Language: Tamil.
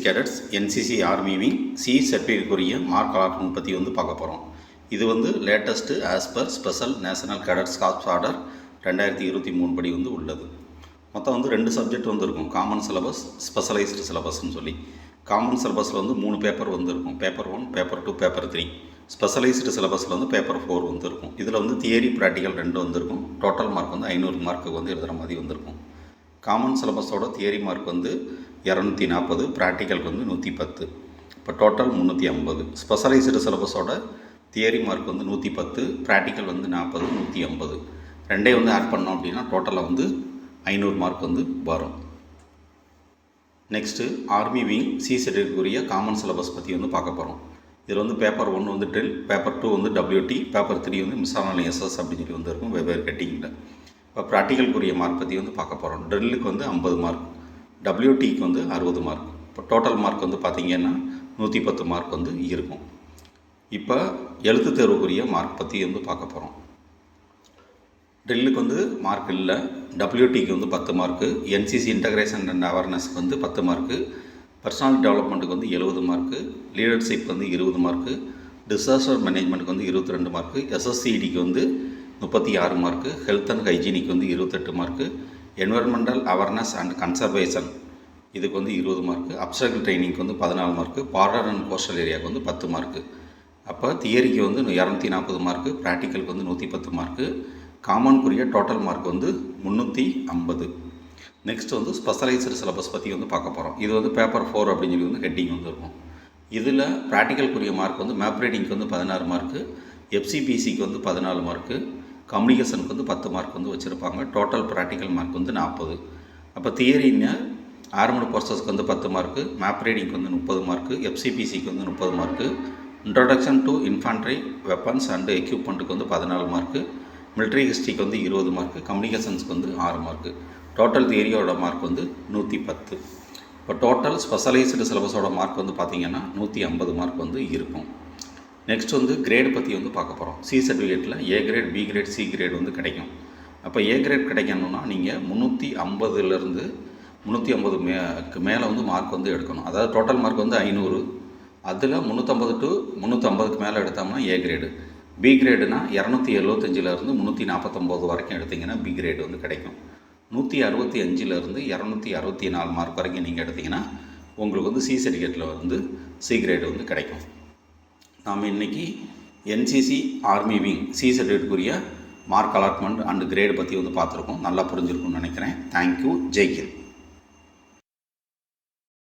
Cadets NCC army wing C சர்டிஃபிகேட்டுக்குரிய மார்க் அலாட்மெண்ட் பற்றி பார்க்க போகிறோம். இது latest as per special national cadets corps order 2023 படி உள்ளது. மொத்தம் 2 சப்ஜெக்ட் இருக்கும். காமன் சிலபஸ், ஸ்பெஷலைஸ்டு சிலபஸ்ன்னு சொல்லி. காமன் சிலபஸில் 3 பேப்பர் இருக்கும். Paper 1, paper 2, paper 3. ஸ்பெஷலைஸ்டு சிலபஸில் பேப்பர் 4 இருக்கும். இதில் தியரி ப்ராக்டிக்கல் 2 இருக்கும். டோட்டல் மார்க் 500 மார்க்கு எழுதுகிற மாதிரி இருக்கும். காமன் சிலபஸோட தியரி மார்க் 240, ப்ராக்டிக்கலுக்கு 110. இப்போ டோட்டல் 350. ஸ்பெஷலைஸ்டு சிலபஸோட தியரி மார்க் 110, ப்ராக்டிக்கல் 40, 150. ரெண்டையும் ஆட் பண்ணோம் அப்படின்னா டோட்டலாக 500 மார்க் வரும். நெக்ஸ்ட்டு ஆர்மி விங் சி சர்டிஃபிகேட்டுக்குரிய காமன் சிலபஸ் பற்றி பார்க்க போகிறோம். இதில் paper 1 drill, paper 2 WT, paper 3 மிசானல் எஸ்எஸ் அப்படின்னு சொல்லி இருக்கும் வெவ்வேறு கட்டிங்கில். இப்போ ப்ராக்டிக்கலுக்குரிய மார்க் பற்றி பார்க்க போகிறோம். ட்ரில்லுக்கு 50 மார்க், WTக்கு 60 மார்க். இப்போ டோட்டல் மார்க் பார்த்திங்கன்னா 110 மார்க் இருக்கும். இப்போ எழுத்து தேர்வுக்குரிய மார்க் பற்றி பார்க்க போகிறோம். ட்ரில்லுக்கு மார்க் இல்லை, WTக்கு 10 மார்க்கு, என்சிசி இன்டகிரேஷன் அண்ட் அவேர்னஸ்க்கு 10 மார்க்கு, பர்சனாலிட்டி டெவலப்மெண்ட்டுக்கு 70 மார்க்கு, லீடர்ஷிப் 20 மார்க்கு, டிசாஸ்டர் மேனேஜ்மெண்ட்டுக்கு 22 மார்க்கு, SSCDக்கு 36 மார்க்கு, ஹெல்த் அண்ட் ஹைஜீனிக்கு 28 mark, environmental awareness and conservation இதுக்கு 20 மார்க்கு, அப்ஸ்ட்ராக்ட் ட்ரைனிங்க்கு 14 மார்க்கு, பார்டர் அண்ட் கோஸ்டல் ஏரியாவுக்கு 10 மார்க்கு. அப்போ தியரிக்கு 240 மார்க்கு, ப்ராக்டிக்கலுக்கு 110 மார்க்கு, காமனுக்குரிய total mark 350. Next specialised syllabus பற்றி பார்க்க போகிறோம். இது பேப்பர் 4 அப்படின்னு சொல்லி ஹெட்டிங் இருக்கும். இதில் ப்ராக்டிக்கலுக்குரிய மார்க் மேப் ரீடிங்க்கு 16 மார்க்கு, FCPCக்கு 14 மார்க்கு, கம்யூனிகேஷனுக்கு 10 மார்க் வச்சுருப்பாங்க. Total practical mark 40. அப்போ தியரின்னு ஆர்மடு ஃபோர்ஸஸ்க்கு 10 மார்க்கு, மேப் ரீடிங்க்கு 30 மார்க்கு, FCPCக்கு 30 mark, introduction to infantry weapons and எக்யூப்மெண்ட்டுக்கு 14 மார்க்கு, மிலிட்ரி ஹிஸ்ட்ரிக்கு 20 மார்க்கு, கம்யூனிகேஷன்ஸ்க்கு 6 மார்க்கு. டோட்டல் தியரியோட மார்க் 110. இப்போ டோட்டல் ஸ்பெஷலைஸ்டு சிலபஸோட மார்க் பார்த்திங்கன்னா 150 மார்க் இருக்கும். நெக்ஸ்ட் கிரேட் பற்றி பார்க்க போகிறோம். சி சர்டிஃபிகேட்டில் A grade, B grade, C grade கிடைக்கும். அப்போ A கிரேட் கிடைக்கணும்னா நீங்கள் 350லேருந்து 350 மேலே மார்க் எடுக்கணும். அதாவது டோட்டல் மார்க் 500, அதில் 350 டு 350க்கு மேலே எடுத்தோம்னா A கிரேடு. B கிரேடுனா 275லேருந்து 349 வரைக்கும் எடுத்திங்கன்னா B கிரேடு கிடைக்கும். 165லேருந்து 264 மார்க் வரைக்கும் நீங்கள் எடுத்திங்கன்னா உங்களுக்கு சி சர்டிஃபிகேட்டில் C கிரேடு கிடைக்கும். நாம் இன்றைக்கி என்சிசி ஆர்மி விங் சி சர்டிஃபிகேட்டுக்குரிய மார்க் அலாட்மெண்ட் அண்ட் கிரேடு பற்றி பார்த்துருக்கோம். நல்லா புரிஞ்சிருக்கும்னு நினைக்கிறேன். தேங்க்யூ. ஜெய் ஹிந்த்.